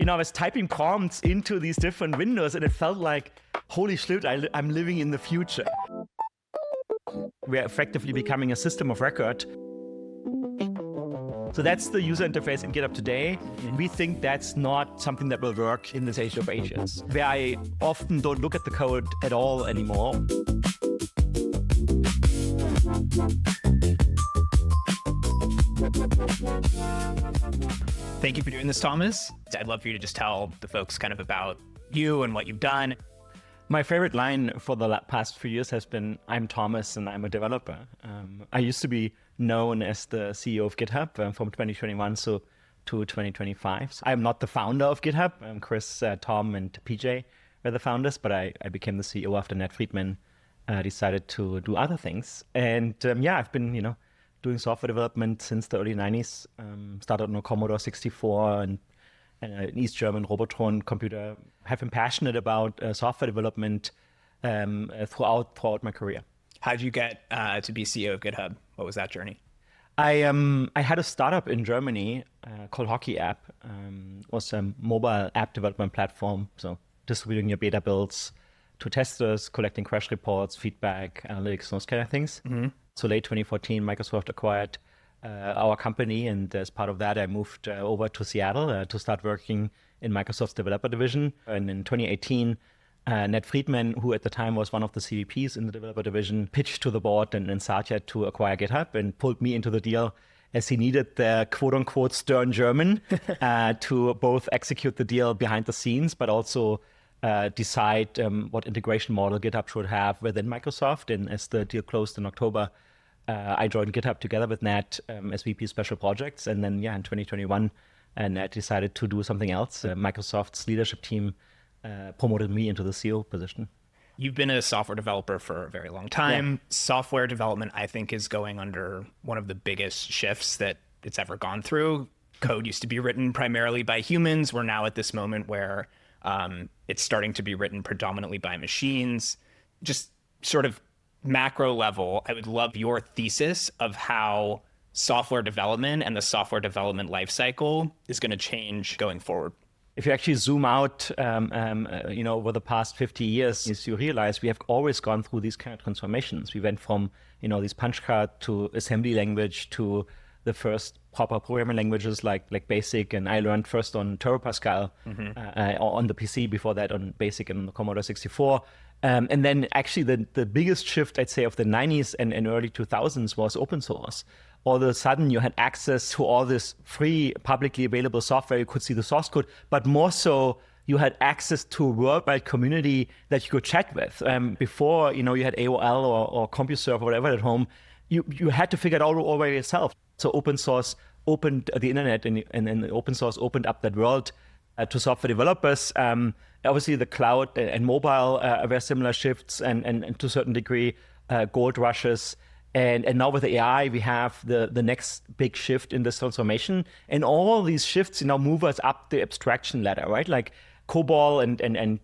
I was typing prompts into these different windows and it felt like, holy shit, I'm living in the future. We're effectively becoming a system of record. So that's the user interface in GitHub today. We think that's not something that will work in this age of ages, where I often don't look at the code at all anymore. Thank you for doing this, Thomas. I'd love for you to just tell the folks kind of about you and what you've done. My favorite line for the past few years has been, I'm Thomas and I'm a developer. I used to be known as the CEO of GitHub from 2021 to 2025. So I'm not the founder of GitHub. Chris, Tom, and PJ were the founders, but I became the CEO after Nat Friedman decided to do other things. And I've been, doing software development since the early 90s. Started on a Commodore 64 and an East German Robotron computer. Have been passionate about software development throughout my career. How did you get to be CEO of GitHub? What was that journey? I had a startup in Germany called Hockey App. It was a mobile app development platform, so distributing your beta builds to testers, collecting crash reports, feedback, analytics, those kind of things. Mm-hmm. So late 2014, Microsoft acquired our company, and as part of that, I moved over to Seattle to start working in Microsoft's developer division. And in 2018, Nat Friedman, who at the time was one of the CVPs in the developer division, pitched to the board and Satya to acquire GitHub and pulled me into the deal as he needed the quote-unquote stern German to both execute the deal behind the scenes, but also decide what integration model GitHub should have within Microsoft. And as the deal closed in October, I joined GitHub together with Nat as VP Special Projects. And then, in 2021, Nat decided to do something else. Microsoft's leadership team promoted me into the CEO position. You've been a software developer for a very long time. Yeah. Software development, I think, is going under one of the biggest shifts that it's ever gone through. Code used to be written primarily by humans. We're now at this moment where it's starting to be written predominantly by machines. Just sort of macro level, I would love your thesis of how software development and the software development lifecycle is going to change going forward. If you actually zoom out, over the past 50 years, you realize we have always gone through these kind of transformations. We went from, these punch card to assembly language to the first proper programming languages like BASIC, and I learned first on Turbo Pascal on the PC, before that on BASIC and on the Commodore 64. And then actually the biggest shift, I'd say, of the 90s and early 2000s was open source. All of a sudden, you had access to all this free, publicly available software. You could see the source code, but more so, you had access to a worldwide community that you could chat with. Before, you had AOL or CompuServe or whatever at home, you had to figure it out all by yourself. So open source opened the internet, and open source opened up that world to software developers. Obviously, the cloud and mobile were similar shifts, and to a certain degree, gold rushes. And now with AI, we have the next big shift in this transformation. And all these shifts, move us up the abstraction ladder, right? Like COBOL and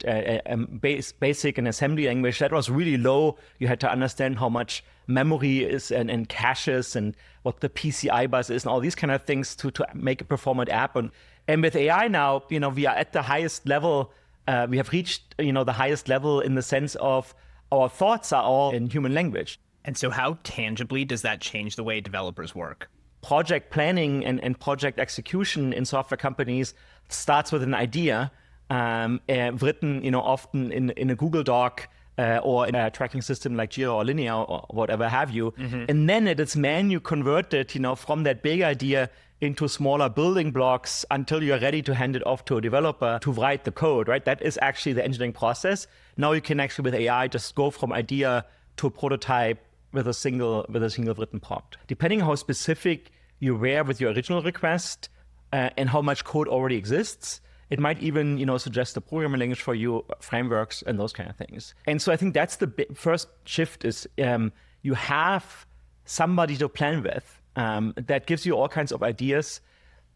BASIC and assembly language, that was really low. You had to understand how much memory is and caches and what the PCI bus is and all these kind of things to make a performant app. And with AI now, we are at the highest level. We have reached, the highest level in the sense of our thoughts are all in human language. And so how tangibly does that change the way developers work? Project planning and project execution in software companies starts with an idea written, often in a Google Doc or in a tracking system like Jira or Linear or whatever have you. Mm-hmm. And then it is manually converted, from that big idea into smaller building blocks until you're ready to hand it off to a developer to write the code, right? That is actually the engineering process. Now you can actually, with AI, just go from idea to a prototype with a single written prompt. Depending on how specific you were with your original request and how much code already exists, it might even, suggest a programming language for you, frameworks, and those kind of things. And so I think that's the first shift is you have somebody to plan with that gives you all kinds of ideas.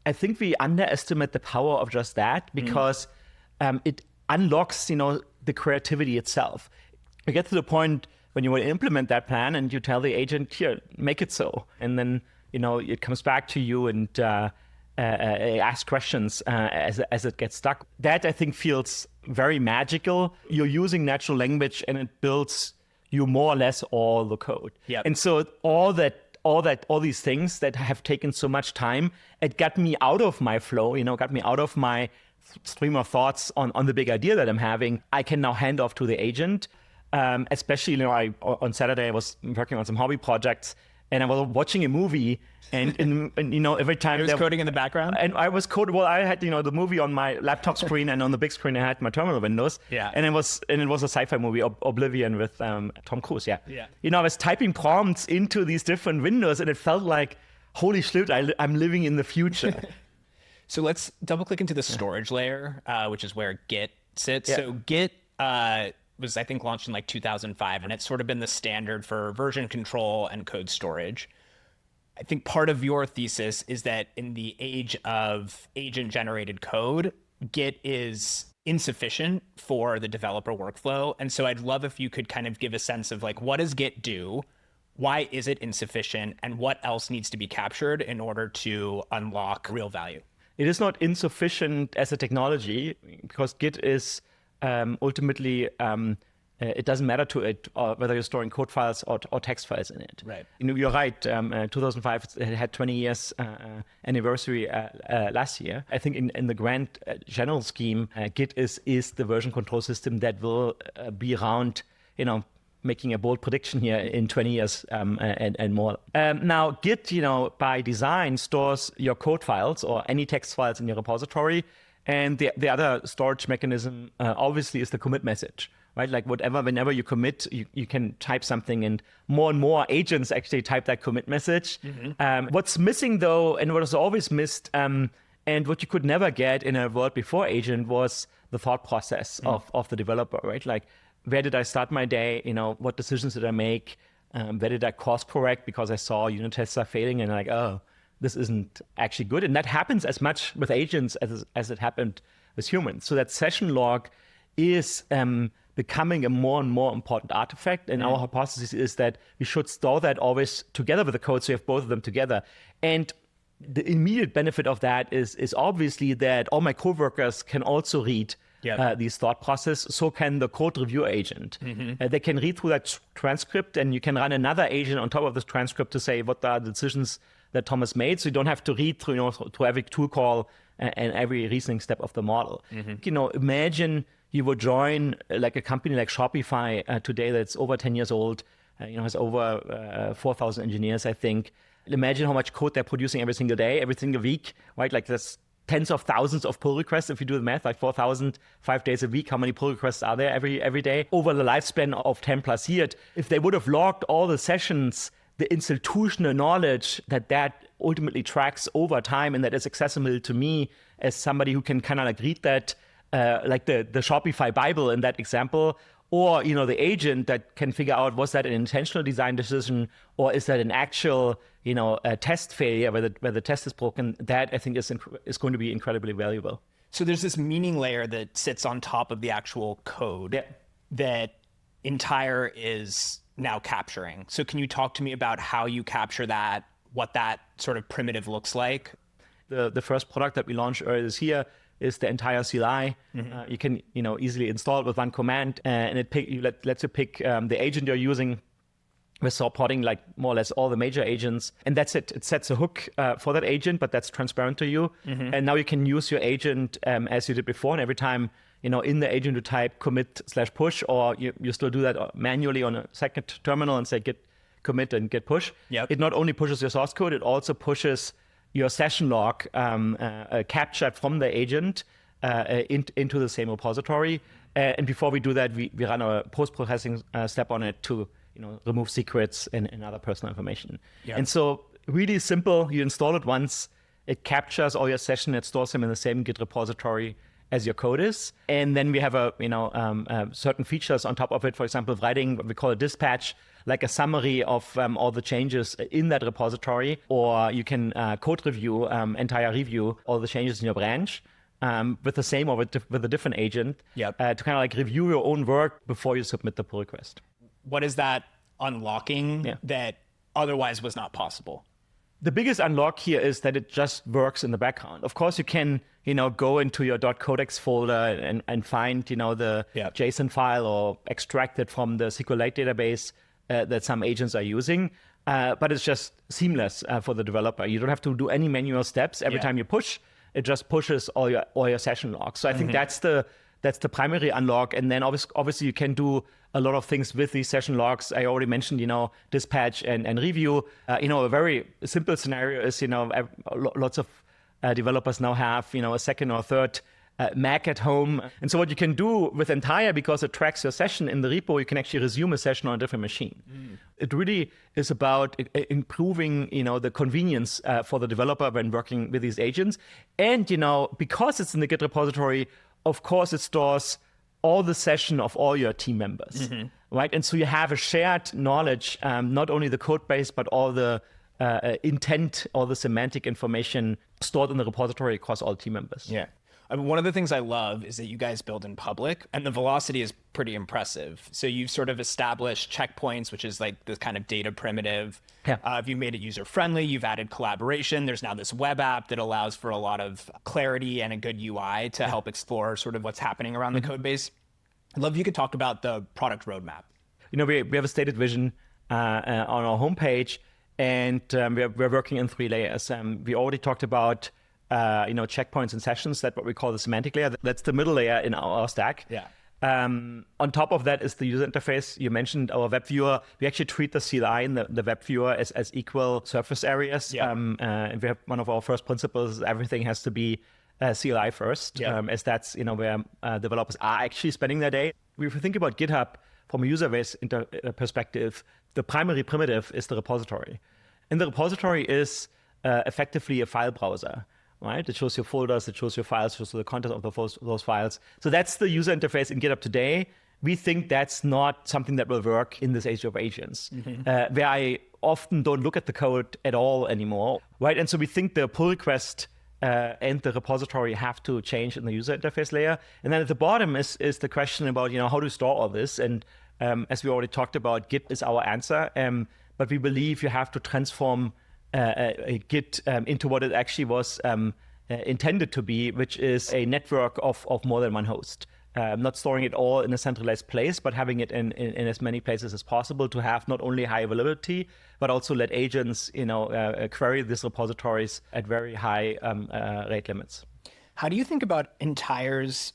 I think we underestimate the power of just that because it unlocks, the creativity itself. We get to the point when you want to implement that plan and you tell the agent, here, make it so. And then, it comes back to you and ask questions as it gets stuck. That I think feels very magical. You're using natural language and it builds you more or less all the code. Yep. And so all these things that have taken so much time, it got me out of my flow, got me out of my stream of thoughts on the big idea that I'm having. I can now hand off to the agent. Especially, on Saturday I was working on some hobby projects and I was watching a movie and every time I was coding in the background. And I was coding. Well, I had the movie on my laptop screen and on the big screen I had my terminal windows. Yeah. And it was a sci-fi movie, Oblivion with Tom Cruise. Yeah. Yeah. I was typing prompts into these different windows and it felt like, holy shit, I'm living in the future. So let's double click into the storage layer, which is where Git sits. Yeah. So Git was, I think, launched in like 2005, and it's sort of been the standard for version control and code storage. I think part of your thesis is that in the age of agent-generated code, Git is insufficient for the developer workflow. And so I'd love if you could kind of give a sense of like, what does Git do? Why is it insufficient? And what else needs to be captured in order to unlock real value? It is not insufficient as a technology because Git is ultimately, it doesn't matter to it whether you're storing code files or text files in it. Right. You're right. 2005 it had 20 years anniversary last year. I think in the grand general scheme, Git is the version control system that will be around, making a bold prediction here in 20 years and more. Now, Git, by design, stores your code files or any text files in your repository. And the other storage mechanism, obviously, is the commit message, right? Like whenever you commit, you can type something and more agents actually type that commit message. Mm-hmm. What's missing, though, and what was always missed, and what you could never get in a world before agent was the thought process of the developer, right? Like, where did I start my day? What decisions did I make? Where did I course correct because I saw unit tests are failing and like, oh, this isn't actually good. And that happens as much with agents as it happened with humans. So that session log is becoming a more and more important artifact. And our hypothesis is that we should store that always together with the code so you have both of them together. And the immediate benefit of that is obviously that all my coworkers can also read these thought process. So can the code review agent. Mm-hmm. They can read through that transcript and you can run another agent on top of this transcript to say what are the decisions that Thomas made. So you don't have to read through, through every tool call and every reasoning step of the model. Mm-hmm. Imagine you would join like a company like Shopify today that's over 10 years old, has over 4,000 engineers, I think. Imagine how much code they're producing every single day, every single week, right? Like that's tens of thousands of pull requests. If you do the math, like 4,000, 5 days a week, how many pull requests are there every day? Over the lifespan of 10 plus years, if they would have logged all the sessions, the institutional knowledge that ultimately tracks over time and that is accessible to me as somebody who can kind of like read that, like the Shopify Bible in that example, or, the agent that can figure out, was that an intentional design decision or is that an actual, a test failure where the test is broken? That I think is going to be incredibly valuable. So there's this meaning layer that sits on top of the actual code that Entire is now capturing. So can you talk to me about how you capture that, what that sort of primitive looks like? The first product that we launched earlier this year is the entire CLI. Mm-hmm. You can easily install it with one command, and it lets you pick the agent you're using. We're supporting like more or less all the major agents, and that's it. It sets a hook for that agent, but that's transparent to you. Mm-hmm. And now you can use your agent as you did before, and every time in the agent you type commit/push, or you still do that manually on a second terminal and say git commit and git push. Yep. It not only pushes your source code, it also pushes your session log captured from the agent into the same repository. And before we do that, we run a post-processing step on it to remove secrets and other personal information. Yep. And so really simple, you install it once, it captures all your session, it stores them in the same Git repository as your code is. And then we have certain features on top of it. For example, writing what we call a dispatch, like a summary of all the changes in that repository, or you can code review, entire review all the changes in your branch with the same or with a different agent to kind of like review your own work before you submit the pull request. What is that unlocking that otherwise was not possible? The biggest unlock here is that it just works in the background. Of course, you can, go into your .codex folder and find, the JSON file or extract it from the SQLite database that some agents are using. But it's just seamless for the developer. You don't have to do any manual steps. Every time you push, it just pushes all your session logs. So I think that's the primary unlock. And then obviously you can do a lot of things with these session logs. I already mentioned, dispatch and review. A very simple scenario is, lots of developers now have, a second or third Mac at home. And so what you can do with Entire, because it tracks your session in the repo, you can actually resume a session on a different machine. It really is about improving, the convenience for the developer when working with these agents. And, because it's in the Git repository, of course, it stores all the session of all your team members, right? And so you have a shared knowledge, not only the code base, but all the intent, all the semantic information stored in the repository across all team members. Yeah. I mean, one of the things I love is that you guys build in public, and the velocity is pretty impressive. So you've sort of established checkpoints, which is like this kind of data primitive. Yeah. You've made it user-friendly. You've added collaboration. There's now this web app that allows for a lot of clarity and a good UI to help explore sort of what's happening around the code base. I'd love if you could talk about the product roadmap. We have a stated vision on our homepage, and we're working in 3 layers. We already talked about checkpoints and sessions. That's what we call the semantic layer. That's the middle layer in our stack. Yeah. On top of that is the user interface. You mentioned our web viewer. We actually treat the CLI and the web viewer as equal surface areas. Yeah. And we have one of our first principles: everything has to be CLI first, as that's where developers are actually spending their day. If we think about GitHub from a user base perspective, the primary primitive is the repository, and the repository is effectively a file browser. Right? It shows your folders, it shows your files, shows the content of those files. So that's the user interface in GitHub today. We think that's not something that will work in this age of agents, where I often don't look at the code at all anymore. Right? And so we think the pull request and the repository have to change in the user interface layer. And then at the bottom is the question about how to store all this. And as we already talked about, Git is our answer. But we believe you have to transform Git into what it actually was intended to be, which is a network of more than one host. Not storing it all in a centralized place, but having it in as many places as possible to have not only high availability, but also let agents query these repositories at very high rate limits. How do you think about Entire's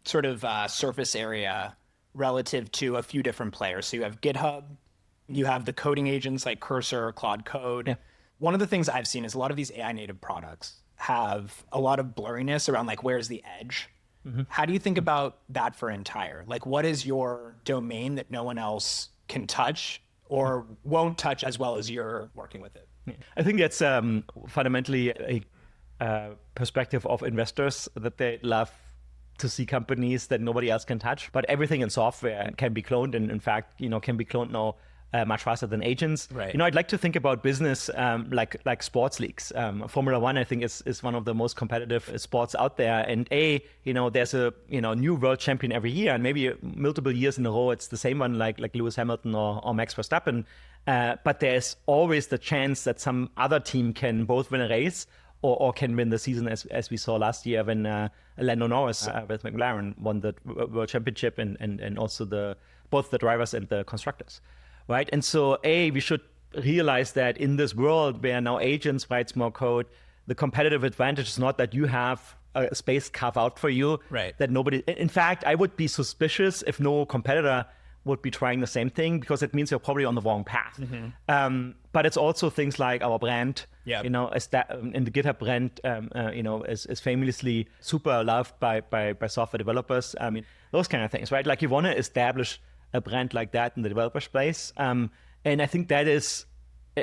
sort of surface area relative to a few different players? So you have GitHub, you have the coding agents like Cursor, Claude Code. Yeah. One of the things I've seen is a lot of these AI native products have a lot of blurriness around like where's the edge. How do you think about that for Entire? Like, what is your domain that no one else can touch or won't touch as well as you're working with it? I think that's fundamentally a perspective of investors, that they love to see companies that nobody else can touch. But everything in software can be cloned, and in fact, can be cloned now much faster than agents. Right. I'd like to think about business like sports leagues. Formula One, I think, is one of the most competitive sports out there. And there's a new world champion every year, and maybe multiple years in a row it's the same one, like Lewis Hamilton or Max Verstappen. But there's always the chance that some other team can both win a race or can win the season, as we saw last year when Lando Norris with McLaren won the world championship, and also both the drivers and the constructors. Right. And so, we should realize that in this world where now agents write more code, the competitive advantage is not that you have a space carved out for you. Right. That nobody. In fact, I would be suspicious if no competitor would be trying the same thing, because it means you're probably on the wrong path. But it's also things like our brand. Yeah. In the GitHub brand, is famously super loved by software developers. I mean, those kind of things, right? Like, you want to establish a brand like that in the developer space. And I think that is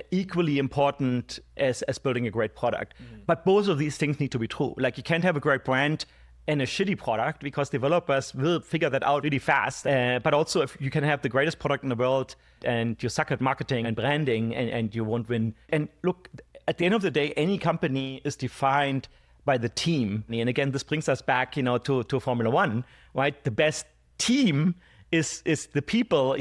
equally important as building a great product. But both of these things need to be true. Like, you can't have a great brand and a shitty product, because developers will figure that out really fast. But also, if you can have the greatest product in the world and you suck at marketing and branding, and you won't win. And look, at the end of the day, any company is defined by the team. And again, this brings us back, to Formula One, right? The best team is the people,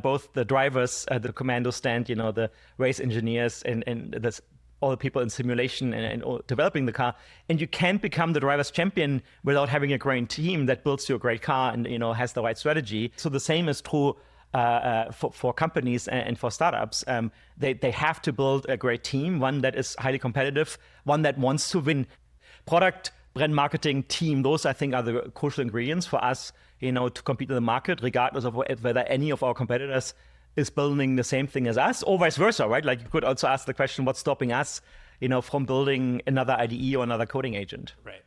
both the drivers, the commando stand, the race engineers, and the all the people in simulation and developing the car. And you can't become the driver's champion without having a great team that builds you a great car and has the right strategy. So the same is true for companies and for startups. They have to build a great team, one that is highly competitive, one that wants to win. Product, brand marketing, team, those I think are the crucial ingredients for us, to compete in the market, regardless of whether any of our competitors is building the same thing as us, or vice versa, right? Like you could also ask the question, what's stopping us, from building another IDE or another coding agent? Right.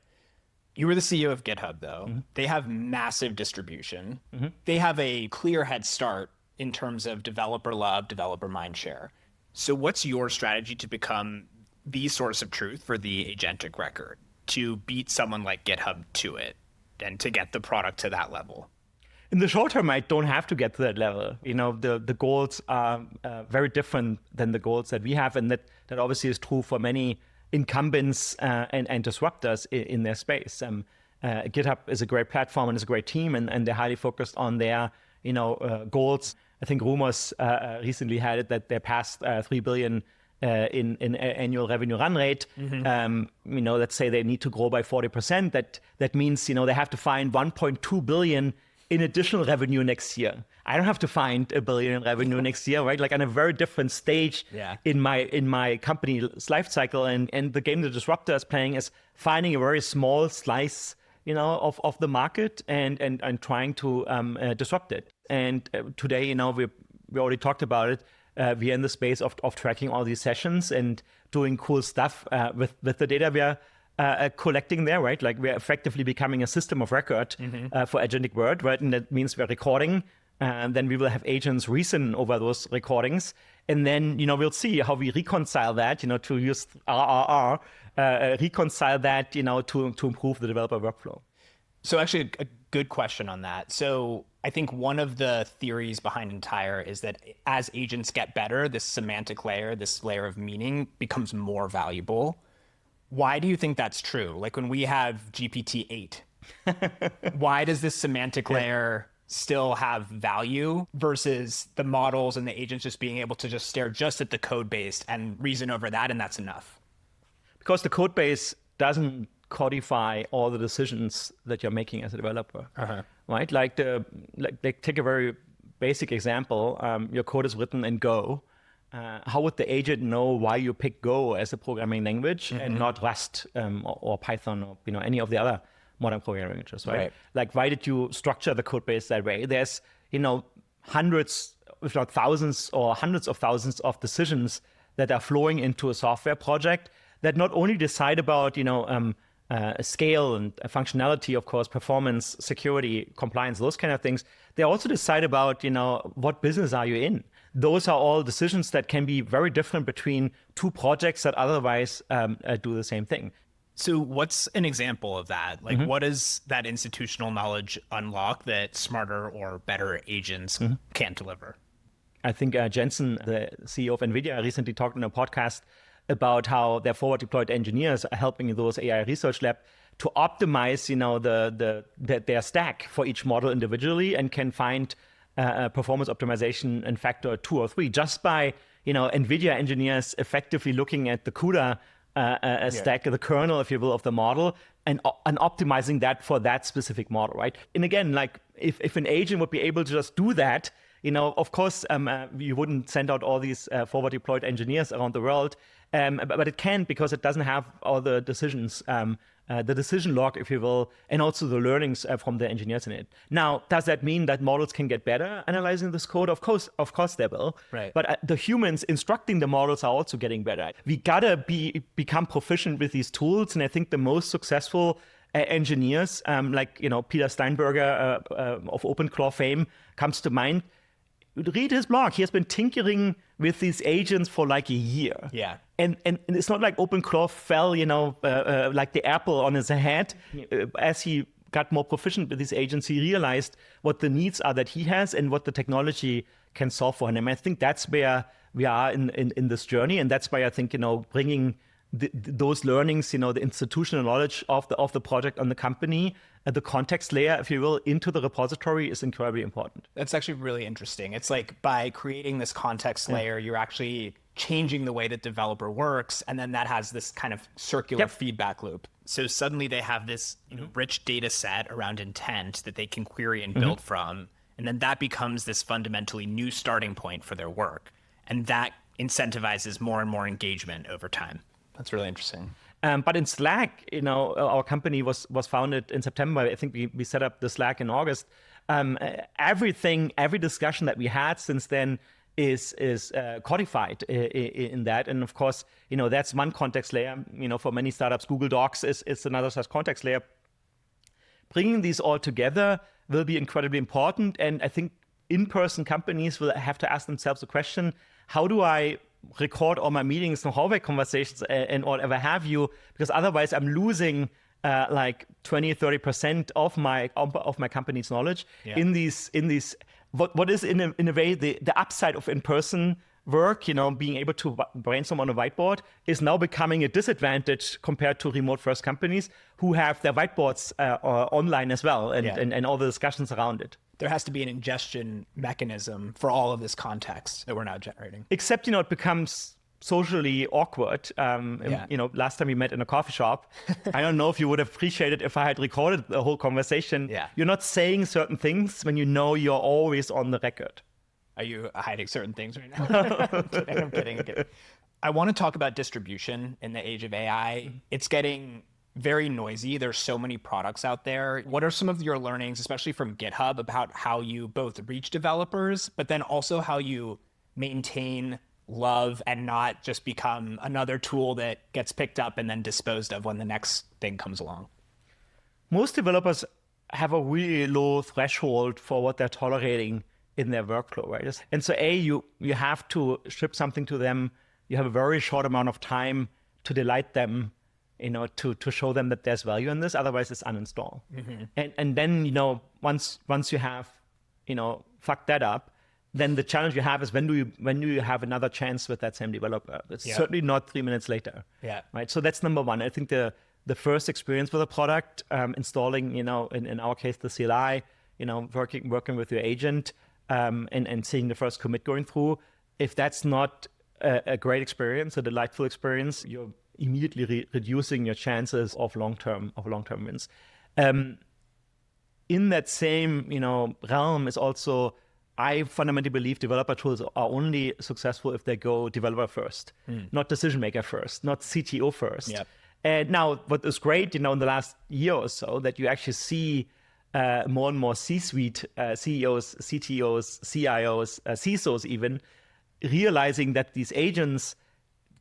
You were the CEO of GitHub, though. Mm-hmm. They have massive distribution. Mm-hmm. They have a clear head start in terms of developer love, developer mindshare. So what's your strategy to become the source of truth for the agentic record, to beat someone like GitHub to it and to get the product to that level? In the short term, I don't have to get to that level. The goals are very different than the goals that we have, and that obviously is true for many incumbents and disruptors in their space. GitHub is a great platform and is a great team, and they're highly focused on their goals. I think rumors recently had it that they passed $3 billion in annual revenue run rate. Mm-hmm. Let's say they need to grow by 40%. That means they have to find 1.2 billion in additional revenue next year. I don't have to find $1 billion in revenue next year, right? Like on a very different stage in my company's life cycle. And the game the disruptor is playing is finding a very small slice, of the market and trying to disrupt it. And today, we already talked about it. We are in the space of tracking all these sessions and doing cool stuff with the data we are collecting there, right? Like we're effectively becoming a system of record for agentic world, right? And that means we're recording, and then we will have agents reason over those recordings. And then, we'll see how we reconcile that, to use RRR, reconcile that, to improve the developer workflow. So actually a good question on that. So I think one of the theories behind Entire is that as agents get better, this semantic layer, this layer of meaning becomes more valuable. Why do you think that's true? Like when we have GPT-8, why does this semantic layer still have value versus the models and the agents just being able to just stare just at the code base and reason over that, and that's enough? Because the code base doesn't codify all the decisions that you're making as a developer, right? Like take a very basic example. Your code is written in Go. How would the agent know why you pick Go as a programming language and not Rust or Python or any of the other modern programming languages, right? Like, why did you structure the code base that way? There's hundreds, if not thousands or hundreds of thousands of decisions that are flowing into a software project that not only decide about scale and functionality, of course, performance, security, compliance, those kind of things. They also decide about what business are you in. Those are all decisions that can be very different between two projects that otherwise do the same thing. So what's an example of that? Like, what does that institutional knowledge unlock that smarter or better agents can't deliver? I think Jensen, the CEO of NVIDIA, recently talked on a podcast about how their forward deployed engineers are helping those AI research lab to optimize, their stack for each model individually, and can find performance optimization in factor 2 or 3 just by, NVIDIA engineers effectively looking at the CUDA stack, the kernel, if you will, of the model, and optimizing that for that specific model, right? And again, like if an agent would be able to just do that, of course, you wouldn't send out all these forward deployed engineers around the world, but it can, because it doesn't have all the decisions, the decision log, if you will, and also the learnings from the engineers in it. Now, does that mean that models can get better analyzing this code? Of course they will. Right. But the humans instructing the models are also getting better. We gotta become proficient with these tools, and I think the most successful engineers, like Peter Steinberger of OpenClaw fame, comes to mind. Read his blog. He has been tinkering with these agents for like a year. Yeah. And it's not like OpenClaw fell, like the apple on his head. As he got more proficient with these agents, he realized what the needs are that he has and what the technology can solve for him. And I think that's where we are in this journey. And that's why I think, bringing those learnings, the institutional knowledge of the project on the company, the context layer, if you will, into the repository is incredibly important. That's actually really interesting. It's like by creating this context layer, you're actually changing the way that developer works, and then that has this kind of circular feedback loop. So suddenly they have this rich data set around intent that they can query and build from, and then that becomes this fundamentally new starting point for their work, and that incentivizes more and more engagement over time. That's really interesting. But in Slack, our company was founded in September. I think we set up the Slack in August. Every discussion that we had since then is codified in that. And of course, that's one context layer. For many startups, Google Docs is another such context layer. Bringing these all together will be incredibly important. And I think in-person companies will have to ask themselves the question, how do I record all my meetings and hallway conversations and whatever have you? Because otherwise I'm losing like 20-30% of my company's knowledge in these what is in a way the upside of in-person work, being able to brainstorm on a whiteboard is now becoming a disadvantage compared to remote first companies who have their whiteboards online as well and all the discussions around it. There has to be an ingestion mechanism for all of this context that we're now generating. Except, it becomes socially awkward. Last time we met in a coffee shop, I don't know if you would have appreciated if I had recorded the whole conversation. Yeah. You're not saying certain things when you're always on the record. Are you hiding certain things right now? I'm kidding. I want to talk about distribution in the age of AI. It's getting very noisy. There's so many products out there. What are some of your learnings, especially from GitHub, about how you both reach developers, but then also how you maintain love and not just become another tool that gets picked up and then disposed of when the next thing comes along? Most developers have a really low threshold for what they're tolerating in their workflow, right? And so you have to ship something to them. You have a very short amount of time to delight them, to show them that there's value in this. Otherwise it's uninstall. And then, once you have, fucked that up, then the challenge you have is when do you have another chance with that same developer? It's certainly not 3 minutes later. Yeah. Right. So that's number one. I think the first experience with a product, installing, in our case, the CLI, working with your agent, and seeing the first commit going through. If that's not a great experience, a delightful experience, you're immediately reducing your chances of long-term wins. In that same, realm is also, I fundamentally believe developer tools are only successful if they go developer first, not decision maker first, not CTO first. Yep. And now what is great, in the last year or so, that you actually see more and more C-suite CEOs, CTOs, CIOs, CISOs even, realizing that these agents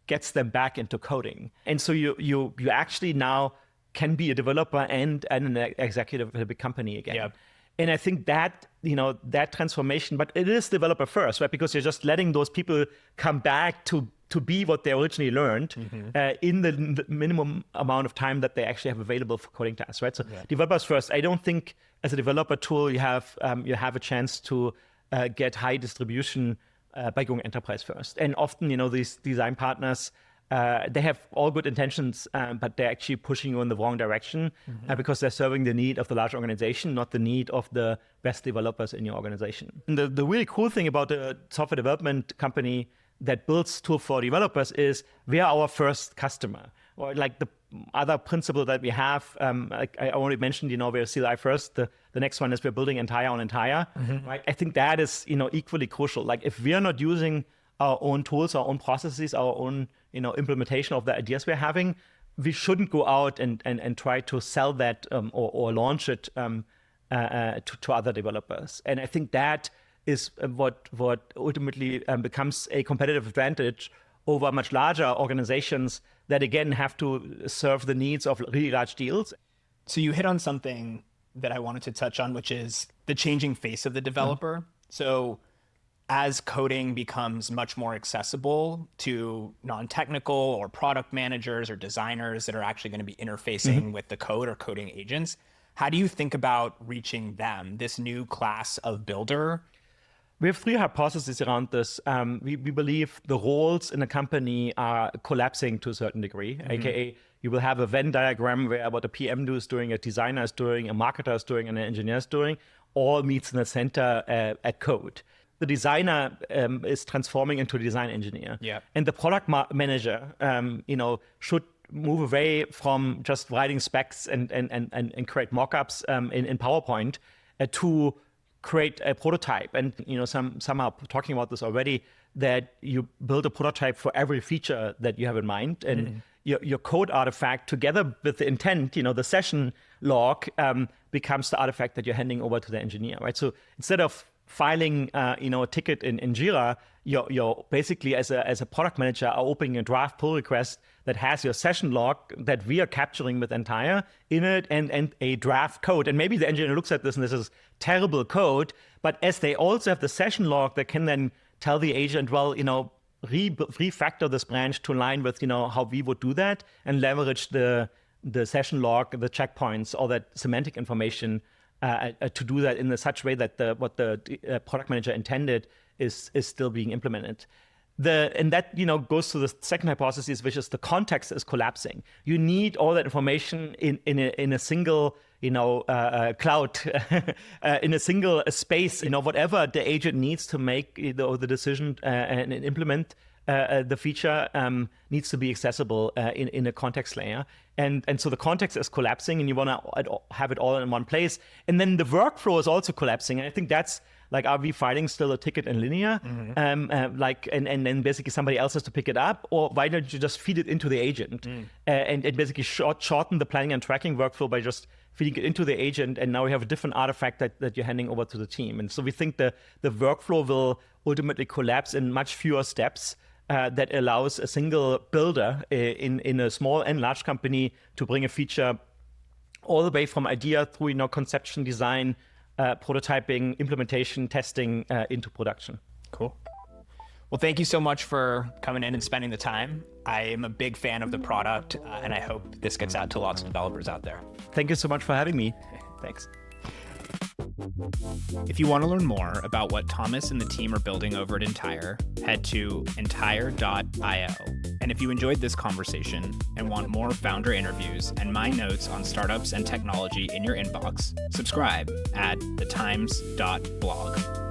gets them back into coding. And so you actually now can be a developer and an executive at a big company again. Yep. And I think that, that transformation, but it is developer first, right? Because you're just letting those people come back to be what they originally learned in the minimum amount of time that they actually have available for coding tasks, right? So developers first. I don't think as a developer tool you have a chance to get high distribution by going enterprise first. And often, these design partners, they have all good intentions, but they're actually pushing you in the wrong direction because they're serving the need of the large organization, not the need of the best developers in your organization. And the really cool thing about a software development company that builds tools for developers is we are our first customer. Or like the other principle that we have, like I already mentioned, we're CLI first. The next one is we're building entire on entire. Right? I think that is, equally crucial. Like if we are not using our own tools, our own processes, our own, implementation of the ideas we're having, we shouldn't go out and try to sell that or launch it to other developers. And I think that is what ultimately becomes a competitive advantage over much larger organizations that, again, have to serve the needs of really large deals. So you hit on something that I wanted to touch on, which is the changing face of the developer. So as coding becomes much more accessible to non-technical or product managers or designers that are actually going to be interfacing with the code or coding agents, how do you think about reaching them, this new class of builder? We have three hypotheses around this. We believe the roles in a company are collapsing to a certain degree, aka you will have a Venn diagram where what a PM is doing, a designer is doing, a marketer is doing, and an engineer is doing, all meets in the center at code. the designer is transforming into a design engineer. Yeah. And the product manager, should move away from just writing specs and create mockups in PowerPoint to create a prototype. And some are talking about this already, that you build a prototype for every feature that you have in mind, and your code artifact together with the intent, the session log, becomes the artifact that you're handing over to the engineer, right? So instead of filing a ticket in Jira, you're basically as a product manager are opening a draft pull request that has your session log that we are capturing with entire in it, and a draft code. And maybe the engineer looks at this and this is terrible code, but as they also have the session log, they can then tell the agent, well, refactor this branch to align with how we would do that, and leverage the session log, the checkpoints, all that semantic information to do that in such a way that what the product manager intended is still being implemented. And that goes to the second hypothesis, which is the context is collapsing. You need all that information in a single cloud, in a single space. Whatever the agent needs to make the decision and implement the feature needs to be accessible in a context layer. And so the context is collapsing, and you want to have it all in one place. And then the workflow is also collapsing. And I think that's like, are we filing still a ticket in linear? And then basically somebody else has to pick it up? Or why don't you just feed it into the agent and basically shorten the planning and tracking workflow by just feeding it into the agent, and now we have a different artifact that you're handing over to the team. And so we think the workflow will ultimately collapse in much fewer steps, that allows a single builder in a small and large company to bring a feature all the way from idea through conception, design, prototyping, implementation, testing into production. Cool. Well, thank you so much for coming in and spending the time. I am a big fan of the product, and I hope this gets out to lots of developers out there. Thank you so much for having me. Thanks. If you want to learn more about what Thomas and the team are building over at Entire, head to entire.io. And if you enjoyed this conversation and want more founder interviews and my notes on startups and technology in your inbox, subscribe at thetimes.blog.